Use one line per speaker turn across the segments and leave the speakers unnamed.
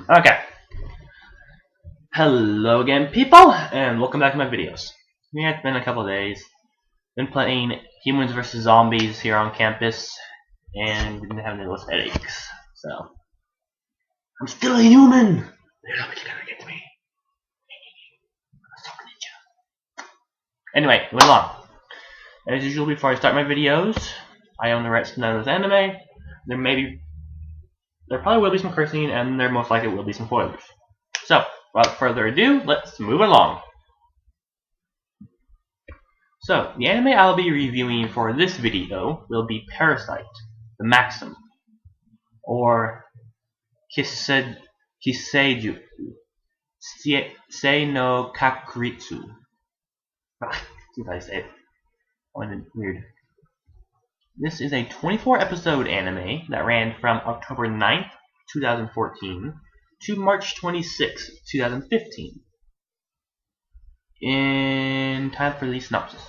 Okay. Hello again, people, and welcome back to my videos. Yeah, it's been a couple of days. Been playing Humans vs. Zombies here on campus, and been having those headaches. So, I'm still a human! They're not gonna get to me. Anyway, moving along. As usual, before I start my videos, I own the rights to none of this anime. There probably will be some cursing, and there most likely will be some spoilers. So, without further ado, let's move along. So, the anime I'll be reviewing for this video will be Parasyte, the Maxim, or Kiseiju, Sei no Kakuritsu. See if I say it. Weird. This is a 24-episode anime that ran from October 9th, 2014 to March 26th, 2015. In time for the synopsis.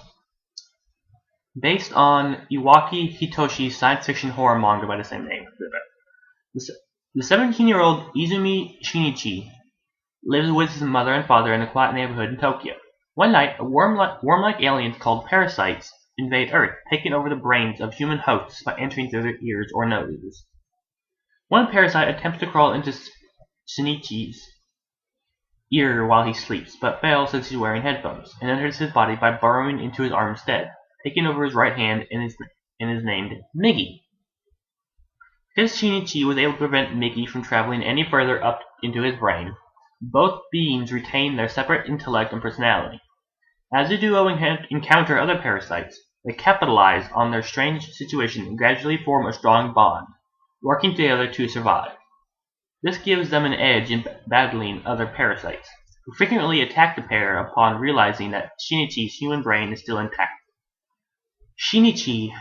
Based on Iwaki Hitoshi's science fiction horror manga by the same name. The 17-year-old Izumi Shinichi lives with his mother and father in a quiet neighborhood in Tokyo. One night, worm-like aliens called Parasytes invade Earth, taking over the brains of human hosts by entering through their ears or noses. One parasite attempts to crawl into Shinichi's ear while he sleeps, but fails since he's wearing headphones, and enters his body by burrowing into his arm instead, taking over his right hand and is named Miggy. Because Shinichi was able to prevent Miggy from traveling any further up into his brain, both beings retain their separate intellect and personality. As the duo encounter other parasites, they capitalize on their strange situation and gradually form a strong bond, working together to survive. This gives them an edge in battling other parasites, who frequently attack the pair upon realizing that Shinichi's human brain is still intact. Shinichi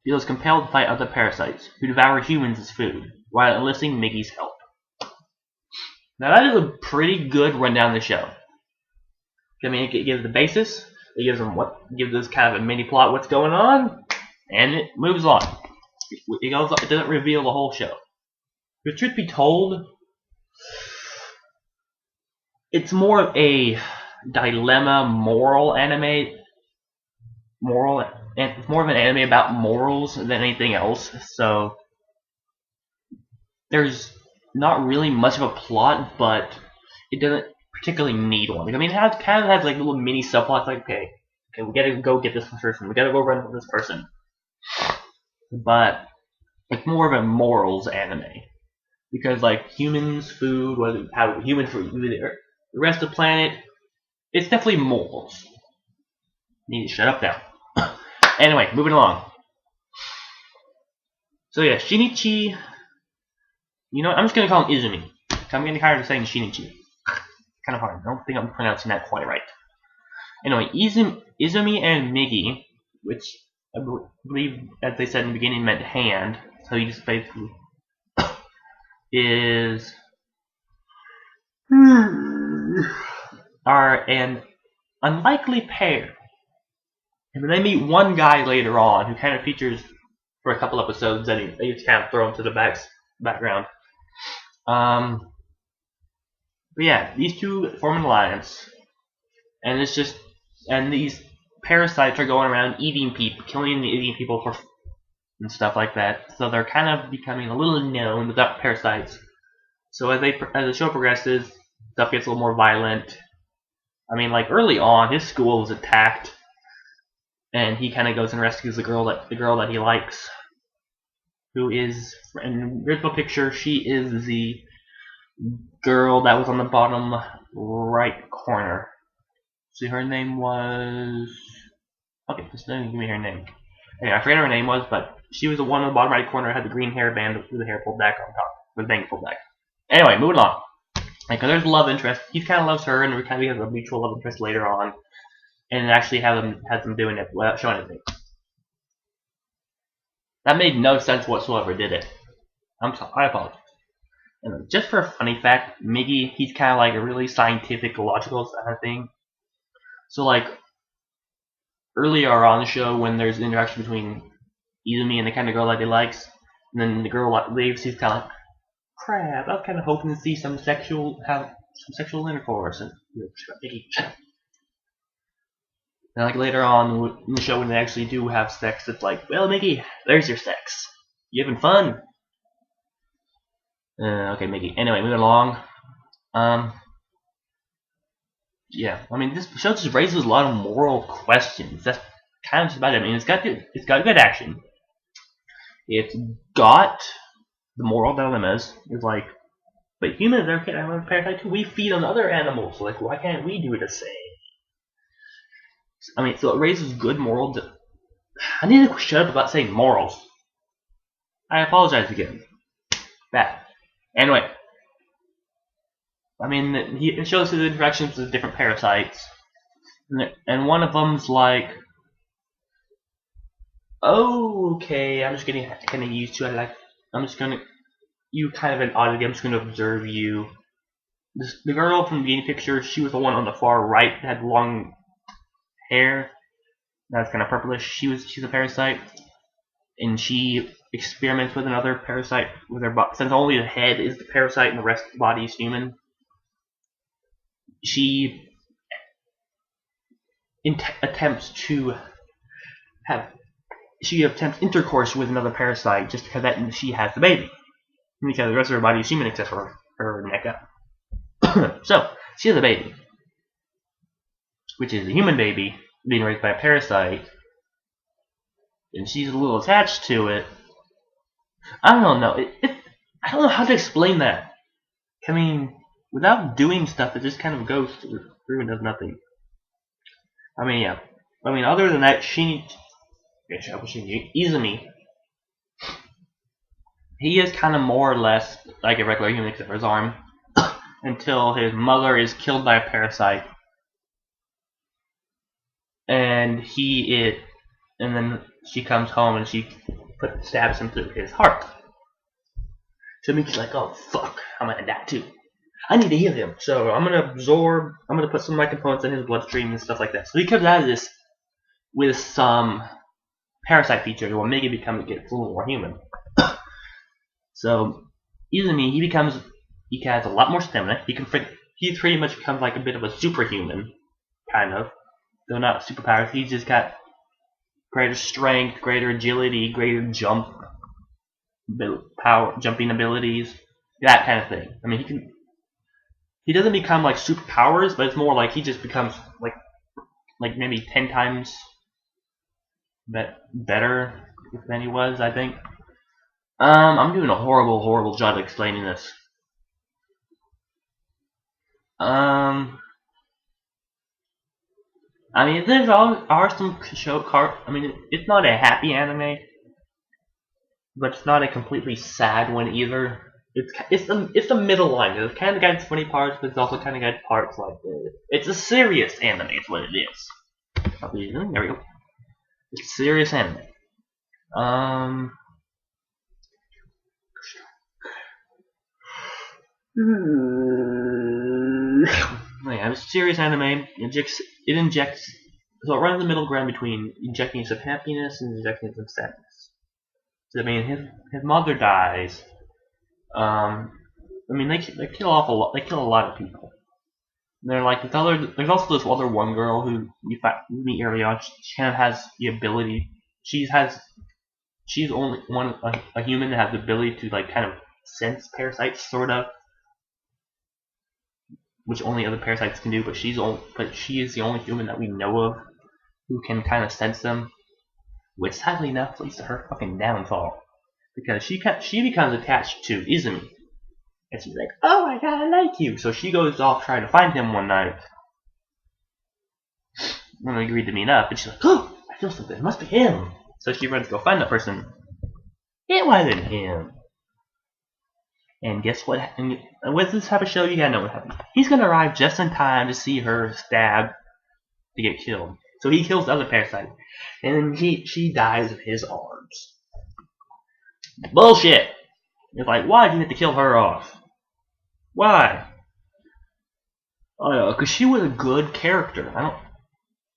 feels compelled to fight other parasites, who devour humans as food, while enlisting Miggy's help. Now that is a pretty good rundown of the show. I mean, it gives the basis, it gives us kind of a mini plot what's going on, and it moves on. It doesn't reveal the whole show. The truth be told, it's more of a dilemma moral anime. It's more of an anime about morals than anything else. So there's not really much of a plot, but it doesn't particularly need one. I mean, it kind of has like little mini subplots, like okay, we gotta go get this person, we gotta go run with this person. But it's more of a morals anime. Because like humans, food, human food, the rest of the planet, it's definitely morals. Need to shut up now. Anyway, moving along. So yeah, Shinichi. You know, I'm just gonna call him Izumi. I'm getting tired of saying Shinichi. Kind of hard. I don't think I'm pronouncing that quite right. Anyway, Izumi and Miggy, which I believe, as they said in the beginning, meant hand. So you just basically are an unlikely pair. And then they meet one guy later on who kind of features for a couple episodes, and he's kind of thrown to the background. But yeah, these two form an alliance, and these parasites are going around eating people, eating people and stuff like that. So they're kind of becoming a little known without parasites. So as the show progresses, stuff gets a little more violent. I mean, like early on, his school was attacked, and he kind of goes and rescues the girl that he likes, who is, in the original picture, she is the girl that was on the bottom right corner. See, her name was, okay, just give me her name. Anyway, I forget her name was, but she was the one on the bottom right corner, had the green hairband with the hair pulled back on top, with the bang pulled back. Anyway, moving on. Because there's love interest. He kind of loves her, and we kind of have a mutual love interest later on. And it actually has them doing it without showing anything. That made no sense whatsoever, did it? I'm sorry, I apologize. And just for a funny fact, Miggy, he's kind of like a really scientific, logical kind of thing. So like, earlier on the show, when there's an interaction between Izumi and the kind of girl that he likes, and then the girl leaves, he's kind of like, crap! I was kind of hoping to see some sexual intercourse and and like later on in the show when they actually do have sex, it's like, well, Mickey, there's your sex. You having fun? Okay, Mickey. Anyway, moving along. Yeah, I mean, this show just raises a lot of moral questions. That's kind of just about it. I mean, it's got good action. It's got the moral dilemmas. It's like, but humans are parasite too. We feed on other animals. So like, why can't we do the same? I mean, so it raises good moral. I need to shut up about saying morals. I apologize again. Bad. Anyway. I mean, it shows the interactions with different parasites, and one of them's like, oh, okay, I'm just getting kind of used to it. You kind of an oddity. I'm just gonna observe you. The girl from the beginning picture, she was the one on the far right that had long hair. That's kind of purplish. She's a parasite, and she experiments with another parasite with her body. Since only the head is the parasite and the rest of the body is human. She attempts intercourse with another parasite just because she has the baby. Because the rest of her body is human except for her neck up. So, she has a baby. Which is a human baby being raised by a parasite. And she's a little attached to it. I don't know. I don't know how to explain that. I mean, without doing stuff, it just kind of goes through and does nothing. I mean, yeah. I mean, other than that, Izumi, he is kind of more or less like a regular human except for his arm, until his mother is killed by a parasite, and then she comes home and she stabs him through his heart. So Mickey's like, oh fuck, I'm gonna die too. I need to heal him, so I'm gonna put some of my components in his bloodstream and stuff like that. So he comes out of this with some parasite features, will make it gets a little more human. So Izumi, he has a lot more stamina. He pretty much becomes like a bit of a superhuman, kind of. Though not superpowers. He's just got greater strength, greater agility, greater jumping abilities, that kind of thing. I mean, he doesn't become like superpowers, but it's more like he just becomes like maybe 10 times better than he was, I think. I'm doing a horrible job explaining this. I mean, there are some I mean, it's not a happy anime, but it's not a completely sad one either. It's the middle line. It's kind of got funny parts, but it's also kind of got parts like it's a serious anime. Is what it is. There we go. It's serious anime. Yeah, it's serious anime. It injects. So it runs the middle ground between injecting some happiness and injecting some sadness. So I mean, his mother dies. I mean, they kill off a lot. They kill a lot of people. And they're like there's also this other one girl who you meet early on. She kind of has the ability. She's only a human that has the ability to like kind of sense parasites, sort of, which only other parasites can do. But she is the only human that we know of who can kind of sense them. Which sadly enough leads to her fucking downfall, because she becomes attached to Izumi, and she's like, oh my god, I like you. So she goes off trying to find him one night. When they agreed to meet up, and she's like, oh, I feel something. It must be him. So she runs to go find that person. It wasn't him. And guess what? And with this type of show, you gotta know what happens. He's gonna arrive just in time to see her stabbed to get killed. So he kills the other parasite, and she dies of his arms. Bullshit! It's like, why did you have to kill her off? Why? Oh, because she was a good character.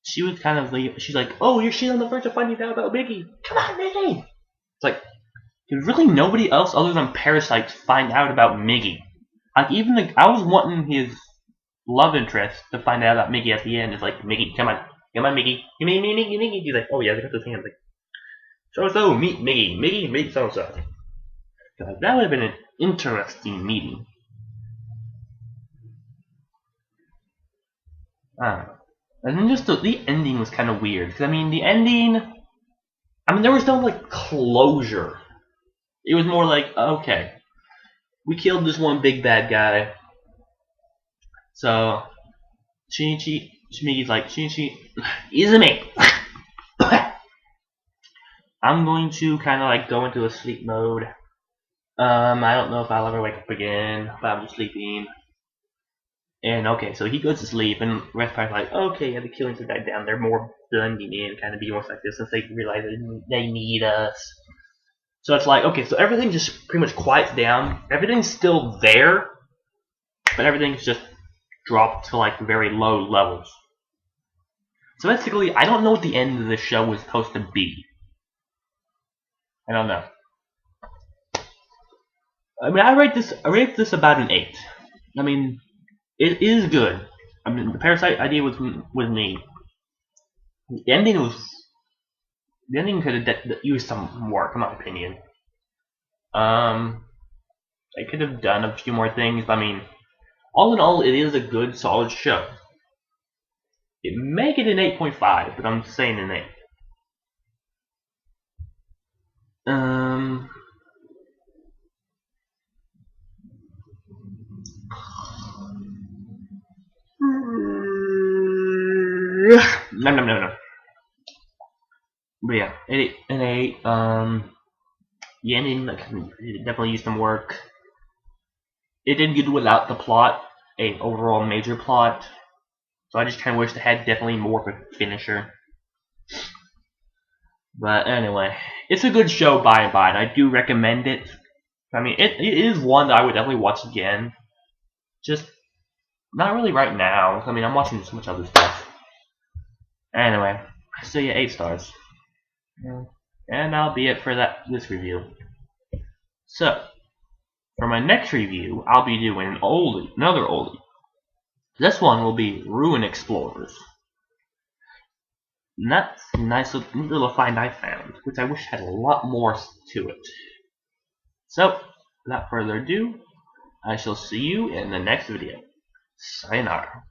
She was kind of she's like, oh, she's on the verge of finding out about Biggie. Come on, Biggie! It's like, Because really nobody else other than Parasyte find out about Miggy. Like, even I was wanting his love interest to find out about Miggy at the end. It's like, Miggy, come on, Miggy. Give me Miggy. He's like, oh yeah, they got those hands. Like, so meet Miggy. Miggy, meet so-and-so. That would have been an interesting meeting. And then just the ending was kind of weird. Because, I mean, the ending... I mean, there was no, like, closure. It was more like, okay, we killed this one big bad guy. So, Shinichi's like, Shinichi, Izumi! I'm going to kind of, like, go into a sleep mode. I don't know if I'll ever wake up again, but I'm just sleeping. And okay, so he goes to sleep, and Respite's like, okay, yeah, the killings have died down. They're more blending in, kind of be more like this, since they realize they need us. So it's like, okay, so everything just pretty much quiets down. Everything's still there, but everything's just dropped to like very low levels. So basically, I don't know what the end of the show was supposed to be. I don't know. I mean, I rate this about an 8. I mean, it is good. I mean, the Parasyte idea was neat. The ending could have used some work, in my opinion. They could have done a few more things, but I mean, all in all, it is a good, solid show. It may get an 8.5, but I'm saying an 8. No. But yeah, an 8. The ending it definitely used some work. It did good without the plot, a overall major plot. So I just kind of wish they had definitely more of a finisher. But anyway, it's a good show by and by, and I do recommend it. I mean, it is one that I would definitely watch again. Just not really right now. I mean, I'm watching so much other stuff. Anyway, so yeah, 8 stars. And that'll be it for this review. So, for my next review, I'll be doing another oldie. This one will be Ruin Explorers. And that's a nice little find I found, which I wish had a lot more to it. So, without further ado, I shall see you in the next video. Sayonara.